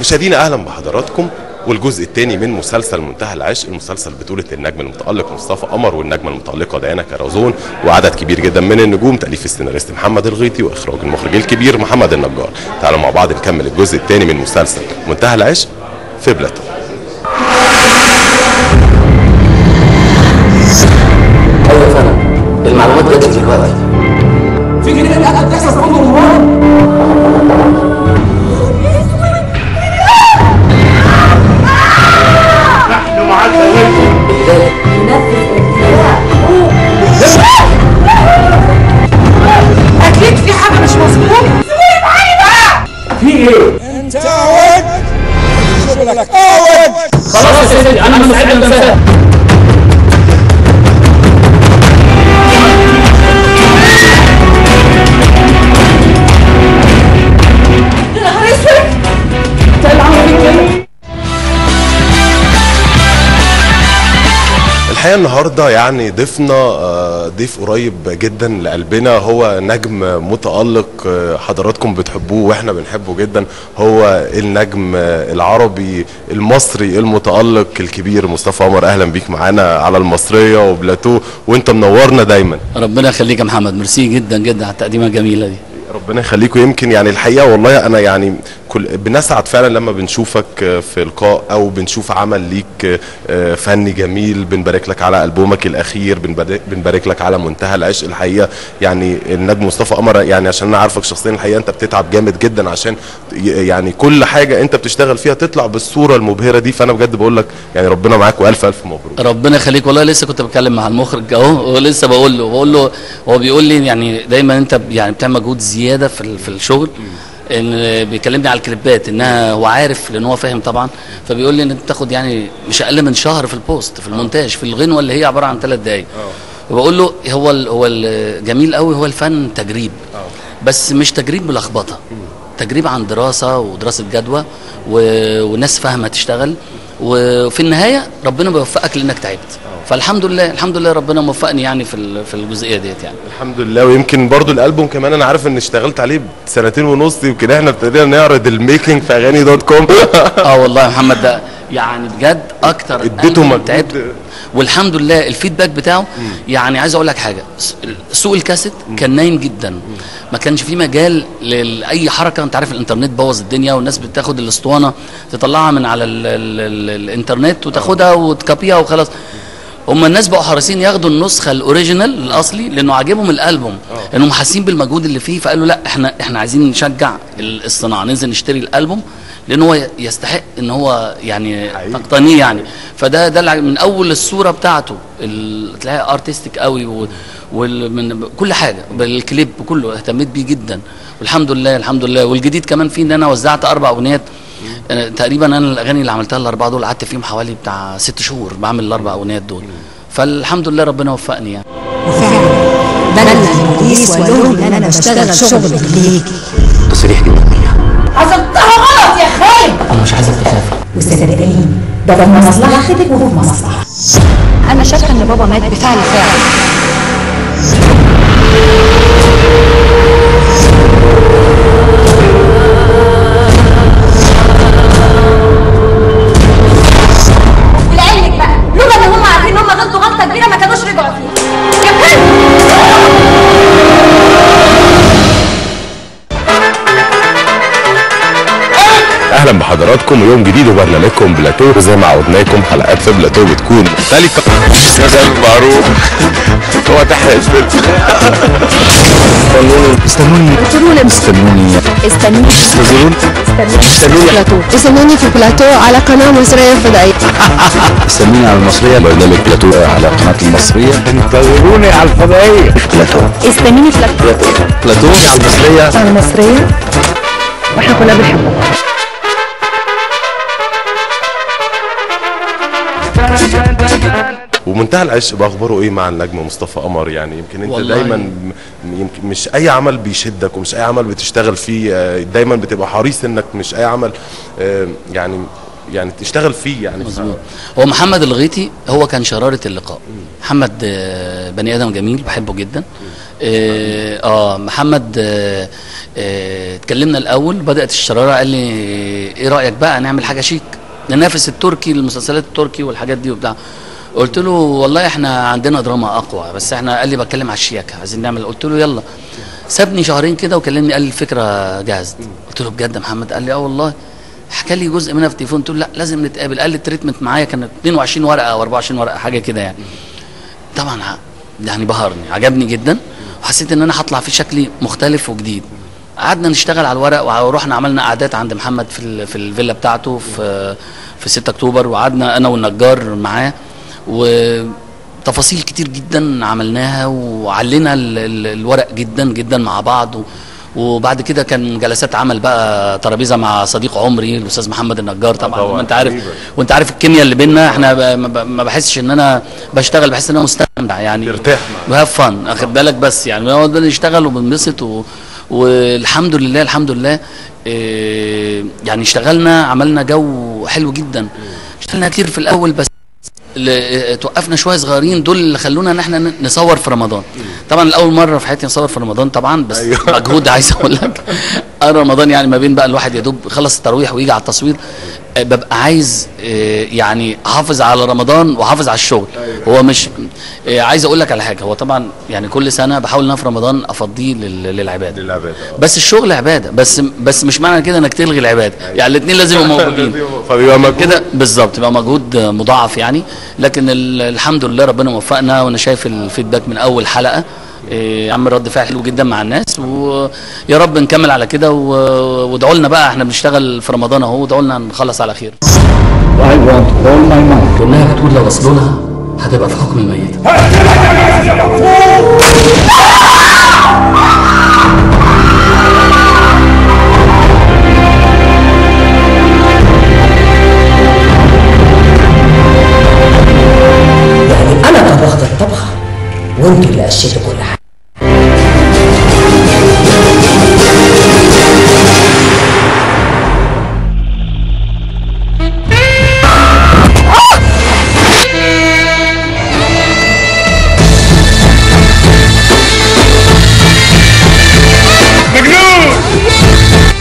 مشاهدينا اهلا بحضراتكم والجزء الثاني من مسلسل منتهى العشق، المسلسل بطولة النجم المتألق مصطفى قمر والنجمة المتألقة ديانا كرزون وعدد كبير جدا من النجوم، تأليف السيناريست محمد الغيطي واخراج المخرج الكبير محمد النجار. تعالوا مع بعض نكمل الجزء الثاني من مسلسل منتهى العشق في بلاتو. ايوه فعلا المعلومات جات لي دلوقتي. في جنين قاعد بتحصل في عمر المرة. نحن مع الزواج. اكيد في حاجة مش مظبوطة. سيبوني معايا بقى. في ايه؟ انت عوج. شغلك عوج. خلاص يا سيدي انا مستعد انساها. الحقيقة النهاردة يعني ضيفنا ضيف قريب جدا لقلبنا، هو نجم متألق حضراتكم بتحبوه واحنا بنحبه جدا، هو النجم العربي المصري المتألق الكبير مصطفى قمر. اهلا بيك معانا على المصرية وبلاتو وانت منورنا دايما. ربنا يخليك يا محمد، ميرسي جدا جدا على التقديمة الجميلة دي. ربنا يخليكم. يمكن يعني الحقيقة والله أنا يعني بنسعد فعلا لما بنشوفك في لقاء أو بنشوف عمل ليك فني جميل. بنبارك لك على ألبومك الأخير، بنبارك لك على منتهى العشق. الحقيقة يعني النجم مصطفى قمر، يعني عشان أنا عارفك شخصيا الحقيقة أنت بتتعب جامد جدا عشان يعني كل حاجة أنت بتشتغل فيها تطلع بالصورة المبهرة دي، فأنا بجد بقول لك يعني ربنا معاك وألف ألف مبروك. ربنا يخليك. والله لسه كنت بتكلم مع المخرج أهو ولسه بقول له هو بيقول لي يعني دايما أنت يعني بتعمل مجهود زيادة في الشغل، ان بيكلمني على الكليبات انها هو عارف لان هو فاهم طبعا، فبيقول لي ان انت بتاخد يعني مش اقل من شهر في البوست في المونتاج في الغنوه اللي هي عباره عن 3 دقايق. وبقول له هو الجميل قوي هو الفن تجريب، بس مش تجريب بلخبطه، تجريب عن دراسه ودراسه جدوى وناس فاهمه تشتغل، وفي النهايه ربنا بيوفقك لانك تعبت. فالحمد لله الحمد لله ربنا موفقني يعني في الجزئيه ديت يعني الحمد لله. ويمكن برضو الالبوم كمان انا عارف ان اشتغلت عليه 2.5 سنين، يمكن احنا ابتدينا نعرض الميكنج في اغاني.com. والله يا محمد ده يعني بجد اكتر اديته مجهود والحمد لله الفيدباك بتاعه. يعني عايز اقول لك حاجه، سوق الكاسيت كان نايم جدا، ما كانش في مجال لاي حركه. انت عارف الانترنت بوظ الدنيا والناس بتاخد الاسطوانه تطلعها من على الانترنت وتاخدها وتكابيها وخلاص. هم الناس بقوا حريصين ياخدوا النسخه الاوريجينال الاصلي لانه عاجبهم الالبوم، لانهم حاسين بالمجهود اللي فيه، فقالوا لا احنا عايزين نشجع الصناعه، ننزل نشتري الالبوم لان هو يستحق ان هو يعني تقتنيه يعني. فده من اول الصوره بتاعته تلاقيها ارتستيك قوي ومن كل حاجه، بالكليب كله اهتميت بيه جدا والحمد لله الحمد لله. والجديد كمان فيه ان انا وزعت 4 اغنيات تقريبا. انا الاغاني اللي عملتها ال4 دول قعدت فيهم حوالي بتاع 6 شهور بعمل ال4 اغنيات دول، فالحمد لله ربنا وفقني يعني. وفعلا بلغ البوليس وقال لهم ان انا بشتغل شغل ليكي. تصريح جدا حسبتها غلط يا خايب. انا مش عايزك تخاف، وصدقيني ده في مصلحتك وفي مصلحتي. انا شاكه ان بابا مات بفعل فاعل. اهلا بحضراتكم ويوم جديد وبرنامجكم بلاتو، وزي ما عودناكم حلقات في بلاتو بتكون مختلفه. كلام معروف هو تحرق الفيلم. استنوني في بلاتو على قناه مصريه فضائيه. استنوني على المصريه، برنامج بلاتو على قناه المصريه. انتظروني على الفضائيه بلاتو. استنوني في بلاتو على المصريه واحنا كلنا بنحبك. ومنتهى العشق باخباره ايه مع النجم مصطفى قمر؟ يعني يمكن انت والله دايما يمكن مش اي عمل بيشدك ومش اي عمل بتشتغل فيه، دايما بتبقى حريص انك مش اي عمل يعني تشتغل فيه يعني. مظبوط. هو محمد الغيطي هو كان شرارة اللقاء. محمد بني ادم جميل بحبه جدا، محمد اتكلمنا الاول، بدات الشراره قال لي ايه رايك بقى نعمل حاجه شيك ننافس التركي، المسلسلات التركي والحاجات دي وبتاع. قلت له والله احنا عندنا دراما اقوى، بس احنا قال لي بتكلم على الشياكه عايزين نعمل. قلت له يلا. سابني شهرين كده وكلمني قال لي الفكره جاهزه. قلت له بجد يا محمد؟ قال لي والله. حكى لي جزء منها في التليفون. قلت له لا لازم نتقابل. قال لي التريتمنت معايا كانت 22 ورقه او 24 ورقه حاجه كده يعني. طبعا يعني بهرني، عجبني جدا، وحسيت ان انا هطلع في شكلي مختلف وجديد. قعدنا نشتغل على الورق ورحنا عملنا قعدات عند محمد في الفيلا بتاعته في 6 اكتوبر، وقعدنا انا والنجار معاه، وتفاصيل كتير جدا عملناها وعلينا الورق جدا جدا مع بعض. وبعد كده كان جلسات عمل بقى ترابيزه مع صديق عمري الاستاذ محمد النجار طبعا، وانت عارف الكيمياء اللي بيننا. احنا ما بحسش ان انا بشتغل، بحس ان انا مستمتع يعني، ارتاح وهاف فن، اخد بالك، بس يعني بنقعد نشتغل وبنبسط والحمد لله الحمد لله. يعني اشتغلنا، عملنا جو حلو جدا، اشتغلنا كتير في الاول، بس توقفنا شويه صغيرين، دول اللي خلونا ان احنا نصور في رمضان. طبعا الاول مره في حياتي نصور في رمضان طبعا، بس مجهود عايز اقول لك. رمضان يعني ما بين بقى الواحد يا دوب خلص التراويح ويجي على التصوير، ببقى عايز يعني احافظ على رمضان واحافظ على الشغل. هو مش عايز اقول لك على حاجه، هو طبعا يعني كل سنه بحاول ان انا في رمضان افضيه للعباده. بس الشغل عباده، بس مش معنى كده انك تلغي العباده، يعني الاثنين لازم يبقوا موجودين. فبيبقى كده بالظبط، يبقى مجهود مضاعف يعني. لكن الحمد لله ربنا وفقنا، وانا شايف الفيدباك من اول حلقه عامل رد فعل حلو جدا مع الناس، ويا رب نكمل على كده. وادعوا لنا بقى، احنا بنشتغل في رمضان اهو، ادعوا لنا نخلص على خير. كلها بتقول لو وصلوا لها هتبقى في حكم الميت. يعني انا طبخت الطبخه وانتوا اللي قشيتوا كل حاجه.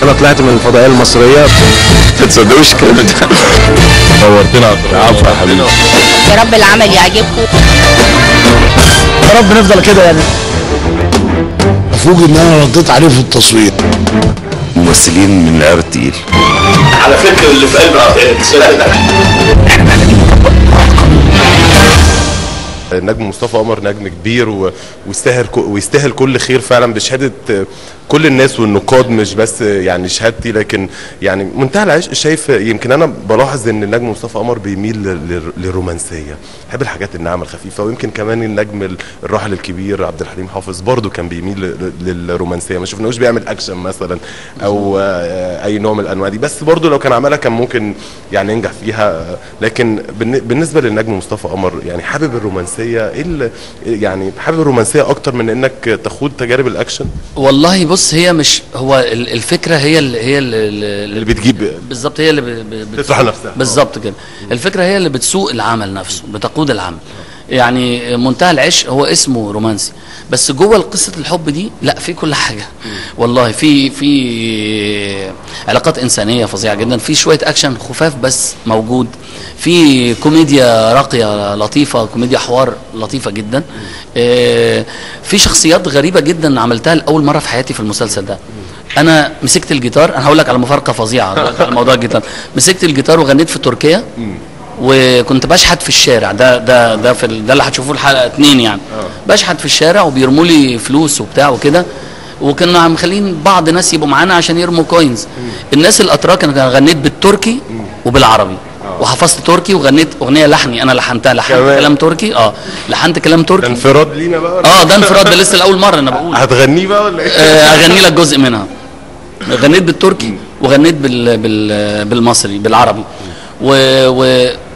انا طلعت من الفضائيه المصريه. ما تصدقوش الكلام ده. نورتنا. عفوا يا حبيبي. يا رب العمل يعجبكم، يا رب نفضل كده يعني. افوق ان انا رديت عليه في التصوير. ممثلين من العيار التقيل. على فكره اللي في قلبي السؤال ده. النجم مصطفى قمر نجم كبير ويستاهل كل خير فعلا، بشهاده كل الناس والنقاد، مش بس يعني شهادتي، لكن يعني منتهى العشق. شايف يمكن انا بلاحظ ان النجم مصطفى قمر بيميل للرومانسيه، بحب الحاجات الناعمه الخفيفه. ويمكن كمان النجم الراحل الكبير عبد الحليم حافظ برضو كان بيميل للرومانسيه، ما شفناهوش بيعمل اكشن مثلا او اي نوع من الانواع دي، بس برضو لو كان عملها كان ممكن يعني ينجح فيها. لكن بالنسبه للنجم مصطفى قمر، يعني حابب الرومانسيه يعني حابب الرومانسيه اكتر من انك تخوض تجارب الاكشن؟ والله بص، هي مش هو الفكره هي اللي بتجيب بالظبط، هي اللي بتطرح نفسها بالظبط كده. الفكره هي اللي بتسوق العمل نفسه، بتقود العمل. يعني منتهى العشق هو اسمه رومانسي، بس جوه قصه الحب دي لا، في كل حاجه والله. في علاقات انسانيه فظيعه جدا، في شويه اكشن خفاف بس موجود، في كوميديا راقيه لطيفه، كوميديا حوار لطيفه جدا. في شخصيات غريبه جدا عملتها لاول مره في حياتي في المسلسل ده. انا مسكت الجيتار، انا هقول لك على مفارقه فظيعه على موضوع الجيتار. مسكت الجيتار وغنيت في تركيا، وكنت بشحت في الشارع. ده اللي هتشوفوه الحلقه 2 يعني. بشحت في الشارع وبيرموا لي فلوس وبتاع وكده، وكنا مخلين بعض ناس يبقوا معانا عشان يرموا كوينز. الناس الاتراك انا غنيت بالتركي وبالعربي، وحفظت تركي وغنيت اغنيه لحني انا لحنتها، لحنت كلام تركي. لحنت كلام تركي. ده انفراد لينا بقى. ده انفراد، ده لسه لاول مره انا بقول. هتغنيه بقى ولا ايه؟ اغني لك جزء منها. غنيت بالتركي وغنيت بالمصري بالعربي.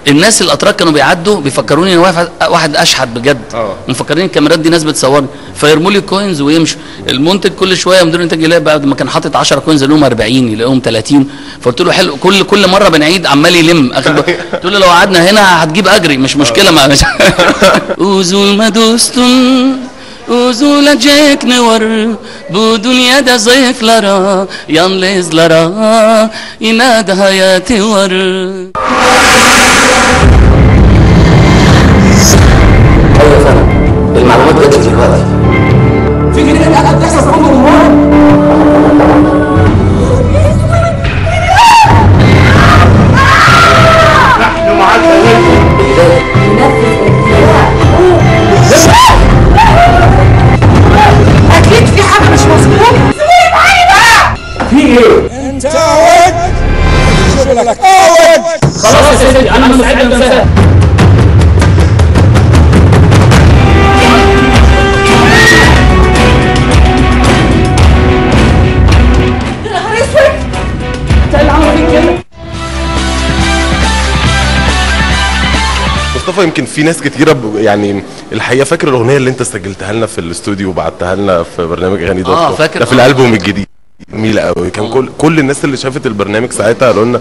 الناس الاتراك كانوا بيعدوا بيفكروني ان واحد اشحت بجد، مفكرين الكاميرات دي ناس بتصورني، فيرموا لي كوينز ويمشوا. المنتج كل شويه مدير الانتاج يلاقي بعد ما كان حاطط 10 كوينز يلاقيهم 40، يلاقيهم 30. فقلت له حلو، كل مره بنعيد عمال يلم. قلت له لو قعدنا هنا هتجيب اجري، مش مشكله. ما اوزو ما دوستم Üzülecek ne var bu dünyada zayıflara, yalnızlara yine de hayatı var. ايوه فعلا المعلومات جت لي دلوقتي. في جنينة قاعدة بتحصل في أم الأمور. نحن معك يا أكيد في حاجة مش مظبوطة. سيبوني معايا بقى. في إيه؟ أنت أعوج. شغلك أعوج. خلاص يا سيدي انا مستعد للمساء. مصطفى يمكن في ناس كتيره يعني الحقيقه فاكر الاغنيه اللي انت سجلتها لنا في الاستوديو وبعتها لنا في برنامج اغاني دوت فاكر. ده في الالبوم الجديد جميله قوي. كان كل الناس اللي شافت البرنامج ساعتها قالوا لنا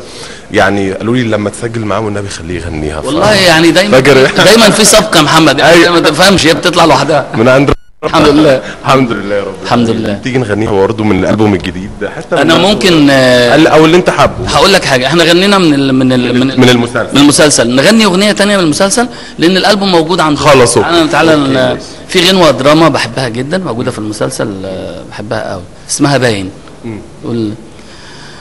يعني قالوا لي لما تسجل معاه والنبي خليه يغنيها. والله يعني دايما في سبقه محمد، يعني ما تفهمش هي بتطلع لوحدها من عند الحمد لله. الحمد لله يا رب. الحمد لله. تيجي نغنيها برضه من الالبوم الجديد حتى انا ممكن او اللي انت حابه. هقول لك حاجه، احنا غنينا من المسلسل نغني اغنيه تانية من المسلسل لان الالبوم موجود عند خلاص. تعالى في غنوه دراما بحبها جدا موجوده في المسلسل، بحبها قوي، اسمها باين. قول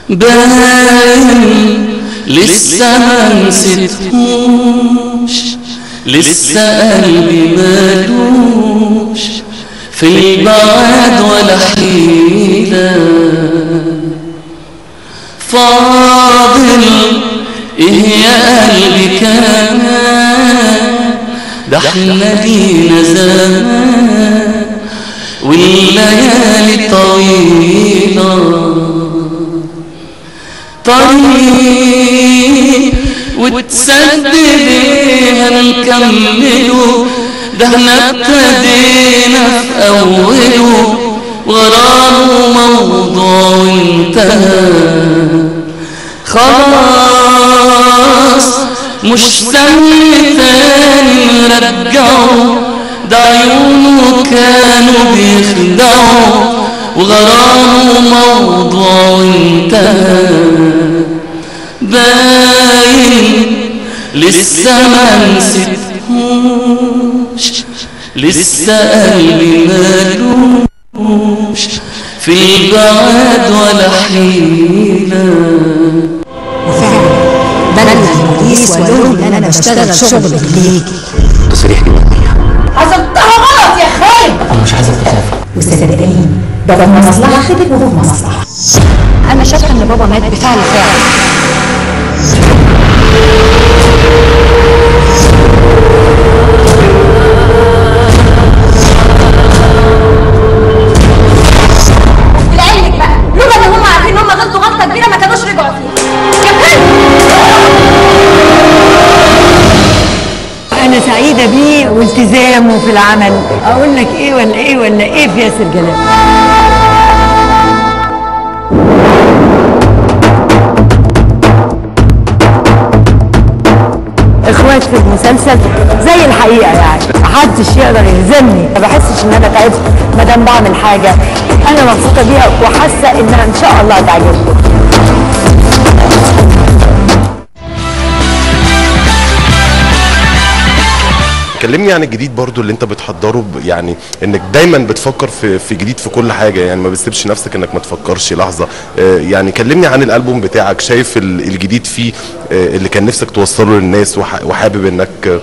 باين لسه ما نسيتهوش، لسه قلبي مالوش في البعد ولا حيلة، فاضل ايه يا قلبي كمان، ده احنا لينا زمان والليالي طويلة، طريق وتسدد هنكمله، ده احنا ابتدينا في اوله وغرام موضوع وانتهى، خلاص مش سهل تاني نرجعه، ده عيونه كانوا بيخدعوا وغرامه موضوع وانتهى، باين لسه ما نسيتهوش، لسه قلبي مالوش في البعد ولا حيلة. وفعلا بلغ البوليس وقالوا ان انا بشتغل شغل بالليل. تصريح دي مبنية. حسبتها غلط يا خايب. انا مش عايزك تخاف. وصدقني ده في مصلحتك وفي مصلحتي. انا شاكه ان بابا مات بفعل فاعل. ولعلمك بقى لولا ان هم عارفين ان هم غلطوا غلطه كبيره ما كانوش رجعوا فيها. أنا سعيدة بيه والتزامه في العمل. أقول لك إيه ولا إيه ولا إيه في ياسر جلال. إخوات في المسلسل زي الحقيقة، يعني محدش يقدر يهزمني، ما بحسش إن أنا تعبت ما دام بعمل حاجة أنا مبسوطة بيها وحاسة إنها إن شاء الله تعجبكم. كلمني عن الجديد برضو اللي انت بتحضره، يعني انك دايما بتفكر في جديد في كل حاجه، يعني ما بتسيبش نفسك انك ما تفكرش لحظه. يعني كلمني عن الالبوم بتاعك، شايف الجديد فيه اللي كان نفسك توصله للناس، وحابب انك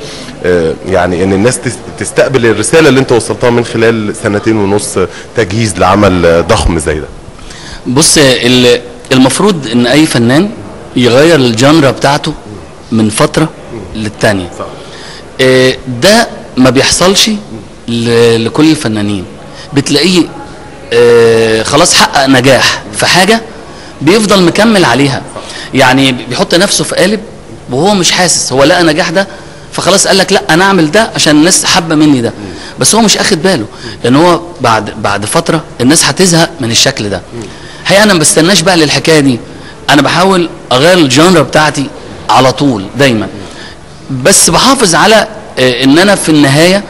يعني ان الناس تستقبل الرساله اللي انت وصلتها من خلال 2.5 سنين تجهيز لعمل ضخم زي ده. بص، المفروض ان اي فنان يغير الجانرا بتاعته من فتره للتانيه. ده ما بيحصلش لكل الفنانين. بتلاقيه خلاص حقق نجاح في حاجة بيفضل مكمل عليها، يعني بيحط نفسه في قالب وهو مش حاسس، هو لقى نجاح ده فخلاص قال لك لا انا اعمل ده عشان الناس حابه مني ده، بس هو مش اخد باله لان هو بعد فتره الناس هتزهق من الشكل ده. هي انا ما بستناش بقى للحكايه دي، انا بحاول اغير الجانرا بتاعتي على طول دايما، بس بحافظ على ان انا في النهايه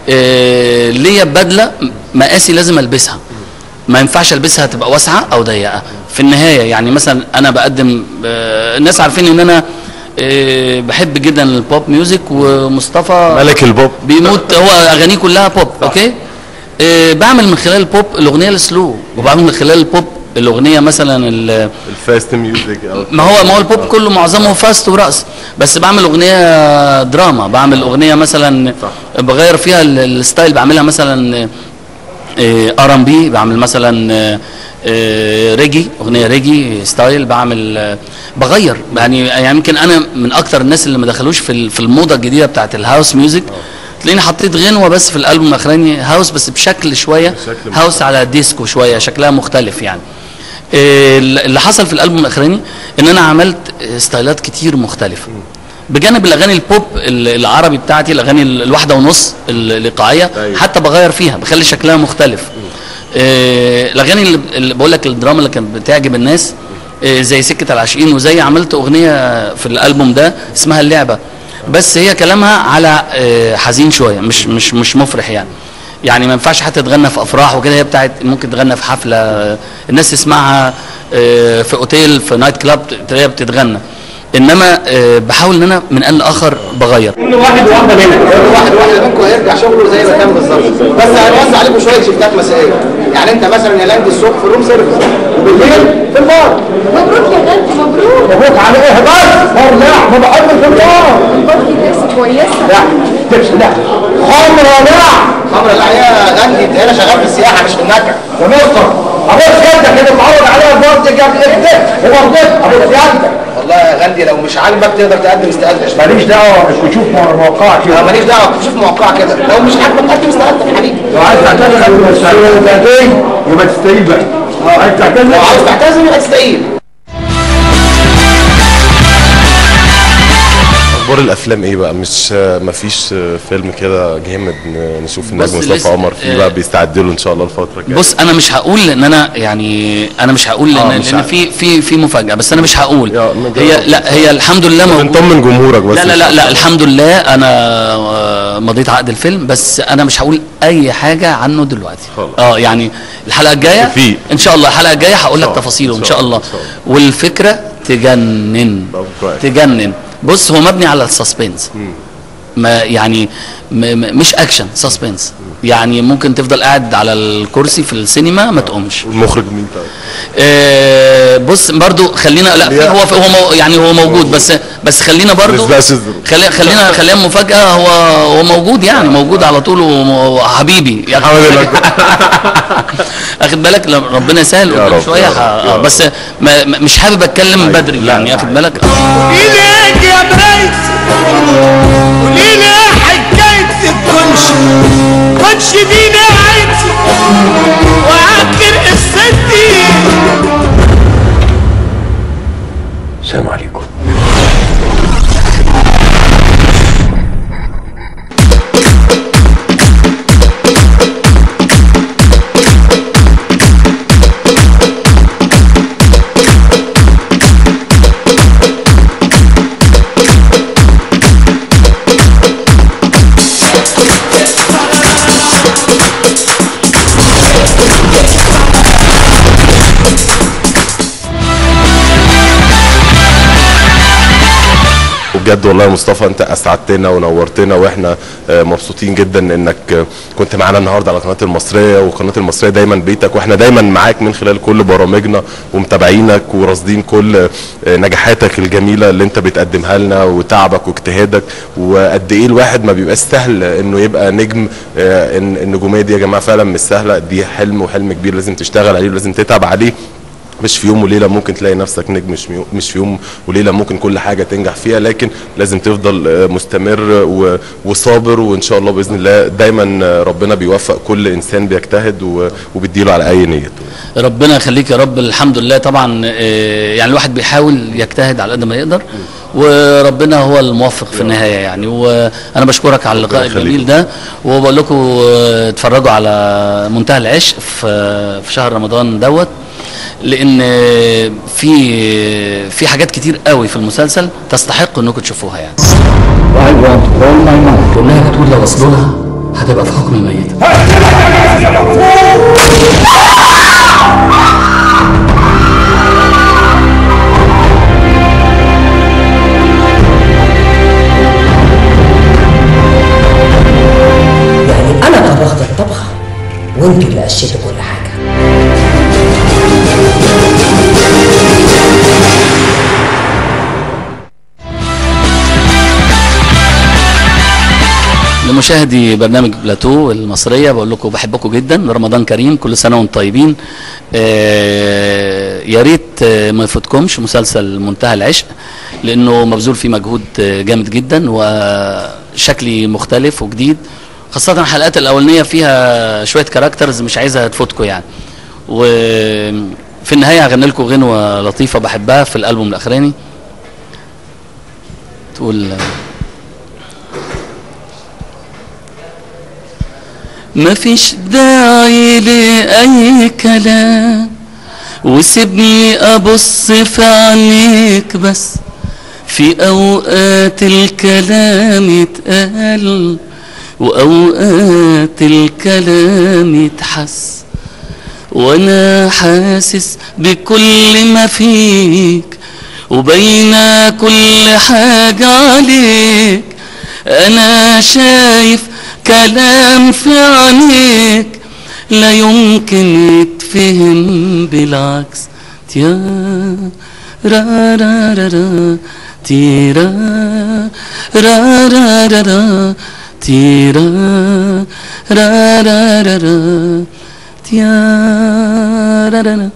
ليا بدله مقاسي لازم البسها، ما ينفعش البسها تبقى واسعه او ضيقه في النهايه. يعني مثلا انا بقدم الناس عارفين ان انا بحب جدا البوب ميوزك، ومصطفى ملك البوب بيموت، هو اغانيه كلها بوب. اوكي، بعمل من خلال البوب الاغنيه السلو، وبعمل من خلال البوب الاغنيه مثلا الفاست ميوزك، ما هو البوب كله معظمه فاست ورقص، بس بعمل اغنيه دراما، بعمل اغنيه مثلا بغير فيها الستايل، بعملها مثلا R&B، بعمل مثلا ريجي، اغنيه ريجي ستايل، بعمل بغير يعني يمكن انا من اكتر الناس اللي ما دخلوش في الموضه الجديده بتاعت الهاوس ميوزك. تلاقيني حطيت غنوه بس في الالبوم الاخراني هاوس، بس بشكل شويه هاوس على ديسكو شويه، شكلها مختلف يعني. اللي حصل في الالبوم الاخراني ان انا عملت ستايلات كتير مختلفه بجانب الاغاني البوب العربي بتاعتي، الاغاني الواحده ونص الايقاعيه، حتى بغير فيها بخلي شكلها مختلف. الاغاني اللي بقول لك الدراما اللي كانت بتعجب الناس زي سكه العاشقين، وزي عملت اغنيه في الالبوم ده اسمها اللعبه، بس هي كلامها على حزين شويه، مش مفرح يعني ما ينفعش حتى تغنى في افراح وكده، هي بتاعت ممكن تغنى في حفله الناس تسمعها في اوتيل في نايت كلاب تلاقيها بتتغنى، انما بحاول ان انا من ان لاخر بغير. كل واحد واحده منكم هيرجع شغله زي ما كان بالظبط، بس هنوزع عليكم شويه شيفتات مسائيه. يعني انت مثلا يا لاندي الصبح في الروم سيرفيس، وبالليل في البار. مبروك يا غالي، مبروك. مبروك على ايه بس؟ لا ما بحبش البار. البار دي تبس كويسه. لا تبس لا، خمره لا، خمره لا يا غالي، انا شغال في السياحه مش في النكع يا مستر. ابص يدك اللي متعود عليها البار دي جاب ايه وبرضك ابص يدك. والله يا غاندي لو مش عاجبك تقدر تقدم استقالتك. ماليش دعوه، مش بشوف موقعك كده. ماليش دعوه، بشوف موقعك كده. لو مش عاجبك قدم استقالتك يا حبيبي. لو عايز تعتذر يبقى تستقيل بقى. لو عايز تعتذر يبقى تستقيل. اخبار الافلام ايه بقى؟ مش مفيش فيلم كده جامد نشوف النجم مصطفى عمر فيه بقى بيستعد له ان شاء الله الفتره الجايه؟ بص انا مش هقول ان انا يعني انا مش هقول لان في مفاجاه، بس انا مش هقول. هي الحمد لله بنطمن جمهورك بس. لا الحمد لله انا مضيت عقد الفيلم، بس انا مش هقول اي حاجه عنه دلوقتي. يعني الحلقه الجايه ان شاء الله، الحلقه الجايه هقول لك تفاصيله ان شاء الله. والفكره تجنن تجنن. بص هو مبني على السسبنس، ما يعني مش اكشن، سسبنس. يعني ممكن تفضل قاعد على الكرسي في السينما ما تقومش. المخرج مين طيب؟ بص برضو خلينا لا هو يعني هو موجود، بس خلينا برضو خلينا مفاجاه. هو موجود يعني موجود على طول، وحبيبي يعني اخد بالك ربنا يسهل قدام شويه. بس مش حابب اتكلم بدري يعني، اخد بالك. إليك يا بريس قولي لي حكاية كنش دي نهايتي وآخر قصتي. السلام عليكم. بجد والله يا مصطفى انت اسعدتنا ونورتنا، واحنا مبسوطين جدا انك كنت معانا النهارده على قناه المصريه، وقناه المصريه دايما بيتك، واحنا دايما معاك من خلال كل برامجنا ومتابعينك وراصدين كل نجاحاتك الجميله اللي انت بتقدمها لنا، وتعبك واجتهادك، وقد ايه الواحد ما بيبقاش سهل انه يبقى نجم. النجوميه دي يا جماعه فعلا مش سهله، دي حلم وحلم كبير لازم تشتغل عليه ولازم تتعب عليه. مش في يوم وليله ممكن تلاقي نفسك نجم، مش في يوم وليله ممكن كل حاجه تنجح فيها، لكن لازم تفضل مستمر وصابر، وان شاء الله باذن الله دايما ربنا بيوفق كل انسان بيجتهد وبيديله على اي نيه. ربنا يخليك يا رب. الحمد لله طبعا يعني الواحد بيحاول يجتهد على قد ما يقدر، وربنا هو الموفق في النهايه يعني. وانا بشكرك على اللقاء الجميل ده، وبقول لكم اتفرجوا على منتهى العشق في شهر رمضان دوت، لان في حاجات كتير قوي في المسلسل تستحق انكم تشوفوها يعني. كلها بتقول لو وصلوا لها هتبقى في حكم الميت. يعني انا طبخت الطبخه وانتوا اللي قشيتوا كل حاجه. لمشاهدي برنامج بلاتو المصرية بقول لكم بحبكم جدا، رمضان كريم، كل سنة وانتم طيبين. يا ريت ما يفوتكمش مسلسل منتهى العشق، لأنه مبذول فيه مجهود جامد جدا وشكلي مختلف وجديد، خاصة الحلقات الأولانية فيها شوية كاركترز مش عايزها تفوتكم يعني. وفي النهاية هغني لكم غنوة لطيفة بحبها في الألبوم الأخراني تقول: مفيش داعي لأي كلام وسيبني أبص في عينيك بس، في أوقات الكلام يتقال وأوقات الكلام يتحس، وأنا حاسس بكل ما فيك وبين كل حاجة عليك، أنا شايف كلام في عينيك لا يمكن يتفهم بالعكس. تيا را را را را تيرا را را را را تيرا را را را را تيا را را را